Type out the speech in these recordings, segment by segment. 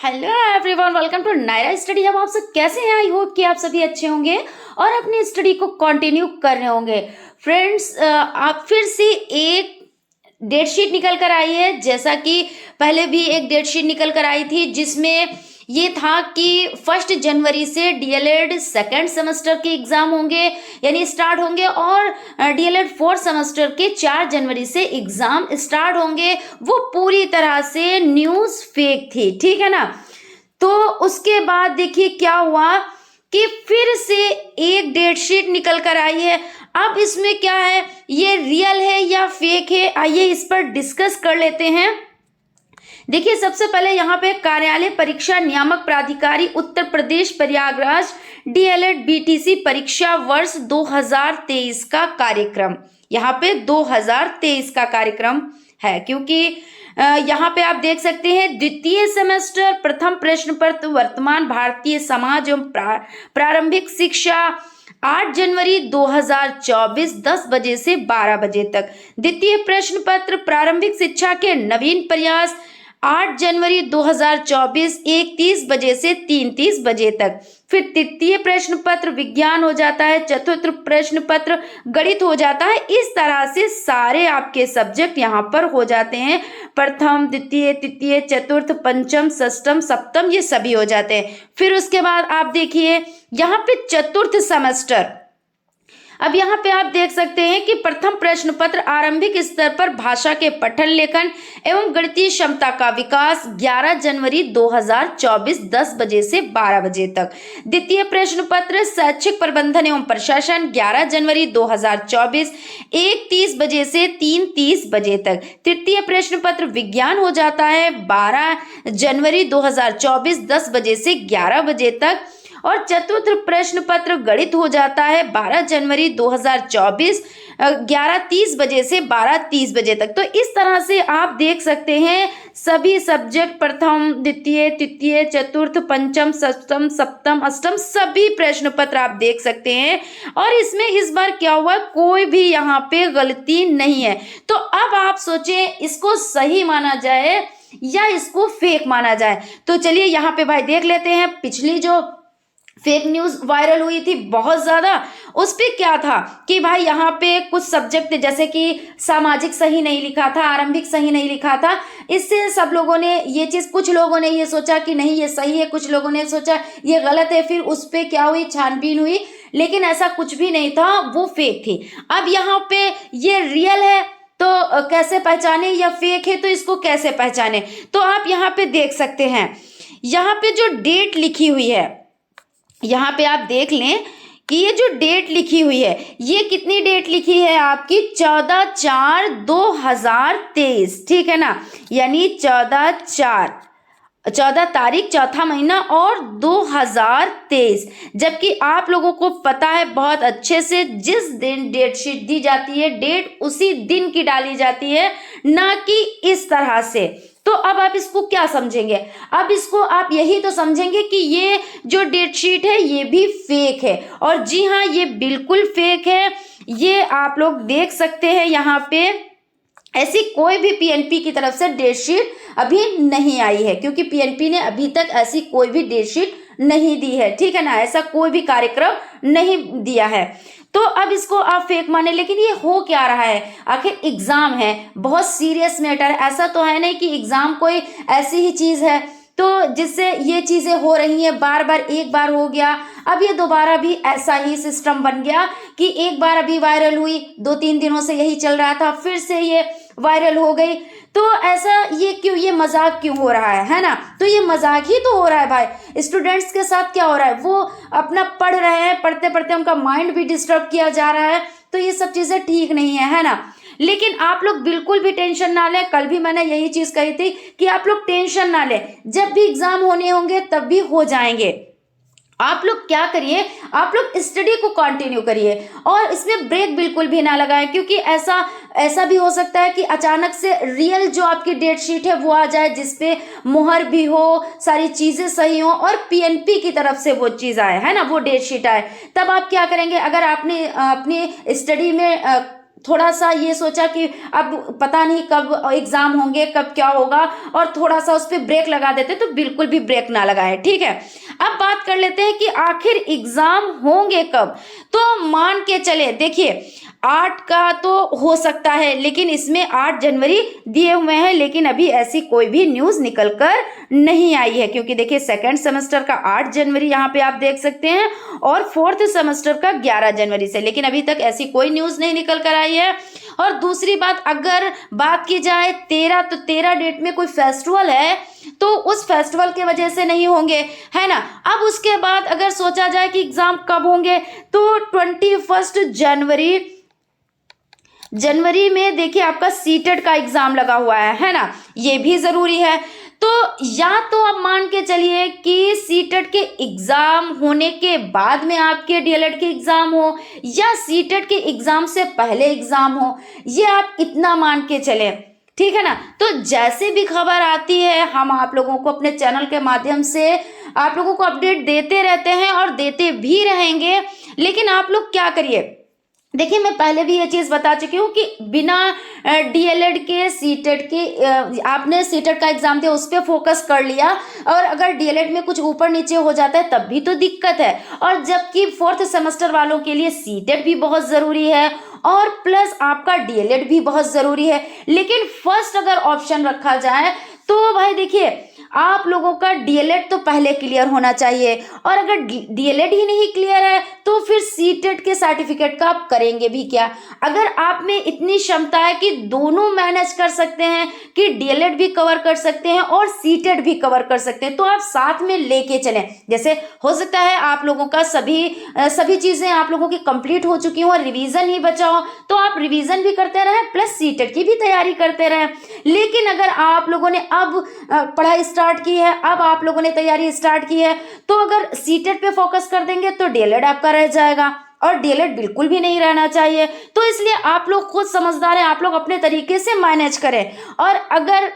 Hello everyone, welcome to Naira study hub. आप सब कैसे हैं? आई होप कि आप सभी अच्छे होंगे और अपनी स्टडी को कंटिन्यू कर रहे होंगे। फ्रेंड्स, आप फिर से एक डेट शीट निकल कर आई है। जैसा कि पहले भी एक डेट शीट निकल कर आई थी जिसमें ये था कि 1 जनवरी से डीएलएड सेकेंड सेमेस्टर के एग्जाम होंगे, यानी स्टार्ट होंगे, और डीएलएड 4th सेमेस्टर के 4 जनवरी से एग्जाम स्टार्ट होंगे। वो पूरी तरह से न्यूज़ फेक थी, ठीक है ना। तो उसके बाद देखिए क्या हुआ कि फिर से एक डेट शीट निकल कर आई है। अब इसमें क्या है, ये रियल है या फेक है, आइए इस पर डिस्कस कर लेते हैं। देखिए, सबसे पहले यहाँ पे कार्यालय परीक्षा नियामक प्राधिकारी उत्तर प्रदेश प्रयागराज डीएलएड बीटीसी परीक्षा वर्ष 2023 का कार्यक्रम, यहाँ पे 2023 का कार्यक्रम है, क्योंकि यहाँ पे आप देख सकते हैं द्वितीय सेमेस्टर प्रथम प्रश्न पत्र वर्तमान भारतीय समाज एवं प्रारंभिक शिक्षा 8 जनवरी 2024 10 बजे से 12 बजे तक। द्वितीय प्रश्न पत्र प्रारंभिक शिक्षा के नवीन प्रयास 8 जनवरी 2024 1:30 बजे से 3:30 बजे तक। फिर तृतीय प्रश्न पत्र विज्ञान हो जाता है, चतुर्थ प्रश्न पत्र गणित हो जाता है। इस तरह से सारे आपके सब्जेक्ट यहाँ पर हो जाते हैं। प्रथम, द्वितीय, तृतीय, चतुर्थ, पंचम, षष्ठम, सप्तम, ये सभी हो जाते हैं। फिर उसके बाद आप देखिए यहाँ पे चतुर्थ सेमेस्टर। अब यहाँ पे आप देख सकते हैं कि प्रथम प्रश्न पत्र आरंभिक स्तर पर भाषा के पठन लेखन एवं गणितीय क्षमता का विकास 11 जनवरी 2024 10 बजे से 12 बजे तक। द्वितीय प्रश्न पत्र शैक्षिक प्रबंधन एवं प्रशासन 11 जनवरी 2024 1:30 बजे से 3:30 बजे तक। तृतीय प्रश्न पत्र विज्ञान हो जाता है 12 जनवरी 2024 10 बजे से 11 बजे तक। और चतुर्थ प्रश्न पत्र गणित हो जाता है 12 जनवरी 2024 11:30 बजे से 12:30 बजे तक। तो इस तरह से आप देख सकते हैं सभी सब्जेक्ट प्रथम, द्वितीय, तृतीय, चतुर्थ, पंचम, षष्ठम, सप्तम, अष्टम, सभी प्रश्न पत्र आप देख सकते हैं। और इसमें इस बार क्या हुआ, कोई भी यहाँ पे गलती नहीं है। तो अब आप सोचें इसको सही माना जाए या इसको फेक माना जाए। तो चलिए यहाँ पे भाई देख लेते हैं। पिछली जो फेक न्यूज वायरल हुई थी बहुत ज्यादा, उस पे क्या था कि भाई यहाँ पे कुछ सब्जेक्ट जैसे कि सामाजिक सही नहीं लिखा था, आरंभिक सही नहीं लिखा था। इससे सब लोगों ने ये चीज, कुछ लोगों ने ये सोचा कि नहीं ये सही है, कुछ लोगों ने सोचा ये गलत है। फिर उस पे क्या हुई, छानबीन हुई, लेकिन ऐसा कुछ भी नहीं था, वो फेक थी। अब यहाँ पे ये रियल है तो कैसे पहचाने, या फेक है तो इसको कैसे पहचाने। तो आप यहाँ पे देख सकते हैं, यहाँ पे जो डेट लिखी हुई है, यहाँ पे आप देख लें कि ये जो डेट लिखी हुई है, ये कितनी डेट लिखी है आपकी, 14/4/2023, ठीक है ना। यानी 14 तारीख, चौथा महीना और 2023। जबकि आप लोगों को पता है बहुत अच्छे से, जिस दिन डेट शीट दी जाती है डेट उसी दिन की डाली जाती है, ना कि इस तरह से। तो अब आप इसको क्या समझेंगे, अब इसको आप यही तो समझेंगे कि ये जो डेट शीट है ये भी फेक है। और जी हाँ, ये बिल्कुल फेक है। ये आप लोग देख सकते हैं यहाँ पे ऐसी कोई भी पीएनपी की तरफ से डेट शीट अभी नहीं आई है, क्योंकि पीएनपी ने अभी तक ऐसी कोई भी डेट शीट नहीं दी है, ठीक है ना। ऐसा कोई भी कार्यक्रम नहीं दिया है। तो अब इसको आप फेक माने, लेकिन ये हो क्या रहा है, आखिर एग्जाम है, बहुत सीरियस मैटर। ऐसा तो है नहीं कि एग्जाम कोई ऐसी ही चीज है तो जिससे ये चीजें हो रही हैं बार बार। एक बार हो गया, अब ये दोबारा भी ऐसा ही सिस्टम बन गया कि एक बार अभी वायरल हुई, 2-3 दिनों से यही चल रहा था, फिर से ये वायरल हो गई। तो ऐसा ये क्यों, ये मजाक क्यों हो रहा है ना। तो ये मजाक ही तो हो रहा है भाई। स्टूडेंट्स के साथ क्या हो रहा है, वो अपना पढ़ रहे हैं, पढ़ते पढ़ते उनका माइंड भी डिस्टर्ब किया जा रहा है। तो ये सब चीजें ठीक नहीं है ना। लेकिन आप लोग बिल्कुल भी टेंशन ना लें। कल भी मैंने यही चीज कही थी कि आप लोग टेंशन ना लें, जब भी एग्जाम होने होंगे तब भी हो जाएंगे। आप लोग क्या करिए, आप लोग स्टडी को कंटिन्यू करिए और इसमें ब्रेक बिल्कुल भी ना लगाएं, क्योंकि ऐसा भी हो सकता है कि अचानक से रियल जो आपकी डेट शीट है वो आ जाए, जिसपे मुहर भी हो, सारी चीजें सही हो और पीएनपी की तरफ से वो चीज आए, है ना, वो डेट शीट आए। तब आप क्या करेंगे, अगर आपने अपनी स्टडी में थोड़ा सा ये सोचा कि अब पता नहीं कब एग्जाम होंगे, कब क्या होगा, और थोड़ा सा उस पर ब्रेक लगा देते, तो बिल्कुल भी ब्रेक ना लगाए, ठीक है। अब बात कर लेते हैं कि आखिर एग्जाम होंगे कब। तो मान के चले, देखिए 8 का तो हो सकता है, लेकिन इसमें 8 जनवरी दिए हुए हैं, लेकिन अभी ऐसी कोई भी न्यूज निकल कर नहीं आई है, क्योंकि देखिए सेकंड सेमेस्टर का 8 जनवरी यहाँ पे आप देख सकते हैं, और फोर्थ सेमेस्टर का 11 जनवरी से, लेकिन अभी तक ऐसी कोई न्यूज नहीं निकल कर आई है। और दूसरी बात, अगर बात की जाए 13, तो 13 डेट में कोई फेस्टिवल है, तो उस फेस्टिवल की वजह से नहीं होंगे, है ना। अब उसके बाद अगर सोचा जाए कि एग्जाम कब होंगे, तो 21 जनवरी में देखिए आपका सीटेट का एग्जाम लगा हुआ है ना, ये भी जरूरी है। तो या तो आप मान के चलिए कि सीटेट के एग्जाम होने के बाद में आपके डीएलएड के एग्जाम हो, या सीटेट के एग्जाम से पहले एग्जाम हो, ये आप इतना मान के चले, ठीक है ना। तो जैसे भी खबर आती है, हम आप लोगों को अपने चैनल के माध्यम से आप लोगों को अपडेट देते रहते हैं और देते भी रहेंगे। लेकिन आप लोग क्या करिए, देखिए मैं पहले भी ये चीज बता चुकी हूँ कि बिना डीएलएड के सीटेट के आपने सीटेट का एग्जाम दिया, उस पर फोकस कर लिया, और अगर डीएलएड में कुछ ऊपर नीचे हो जाता है तब भी तो दिक्कत है। और जबकि फोर्थ सेमेस्टर वालों के लिए सीटेट भी बहुत जरूरी है, और प्लस आपका डीएलएड भी बहुत जरूरी है। लेकिन फर्स्ट अगर ऑप्शन रखा जाए, तो भाई देखिए आप लोगों का डीएलएड तो पहले क्लियर होना चाहिए, और अगर डीएलएड ही नहीं क्लियर है, तो फिर सीटेट के सर्टिफिकेट का आप करेंगे भी क्या। अगर आप में इतनी क्षमता है कि दोनों मैनेज कर सकते हैं, कि डीएलएड भी कवर कर सकते हैं और सीटेट भी कवर कर सकते हैं, तो आप साथ में लेके चलें। जैसे हो सकता है आप लोगों का सभी चीजें आप लोगों की कंप्लीट हो चुकी हो और रिवीजन ही बचा हो, तो आप रिवीजन भी करते रहें, प्लस सीटेट की भी तैयारी करते रहें। लेकिन अगर आप लोगों ने अब पढ़ाई स्टार्ट की है, अब आप लोगों ने तैयारी स्टार्ट की है, तो अगर सीटेट पे फोकस कर देंगे तो डीएलएड आपका रह जाएगा, और डीएलएड बिल्कुल भी नहीं रहना चाहिए। तो इसलिए आप लोग खुद समझदार हैं, आप लोग अपने तरीके से मैनेज करें। और अगर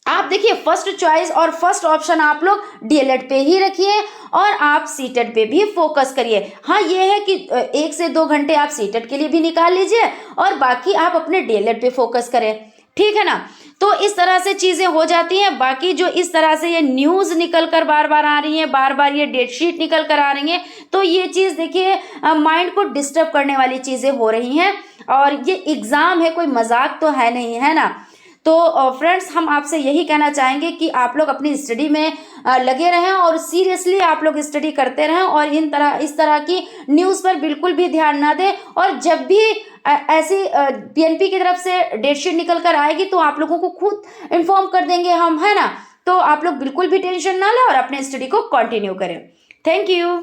आप देखिए फर्स्ट चॉइस और फर्स्ट ऑप्शन आप लोग डीएलएड पे ही रखिए, और आप सीटेट पे भी फोकस करिए। हाँ ये है कि 1 से 2 घंटे आप सीटेट के लिए भी निकाल लीजिए, और बाकी आप अपने डीएलएड पे फोकस करें, ठीक है ना। तो इस तरह से चीजें हो जाती हैं। बाकी जो इस तरह से ये न्यूज निकल कर बार बार आ रही है, बार बार ये डेट शीट निकल कर आ रही है, तो ये चीज देखिए माइंड को डिस्टर्ब करने वाली चीजें हो रही हैं। और ये एग्जाम है, कोई मजाक तो है नहीं, है ना। तो फ्रेंड्स हम आपसे यही कहना चाहेंगे कि आप लोग अपनी स्टडी में लगे रहें, और सीरियसली आप लोग स्टडी करते रहें, और इस तरह की न्यूज़ पर बिल्कुल भी ध्यान ना दें। और जब भी ऐसी पीएनपी की तरफ से डेट शीट निकल कर आएगी, तो आप लोगों को खुद इन्फॉर्म कर देंगे हम, है ना। तो आप लोग बिल्कुल भी टेंशन ना लें और अपने स्टडी को कंटिन्यू करें। Thank you.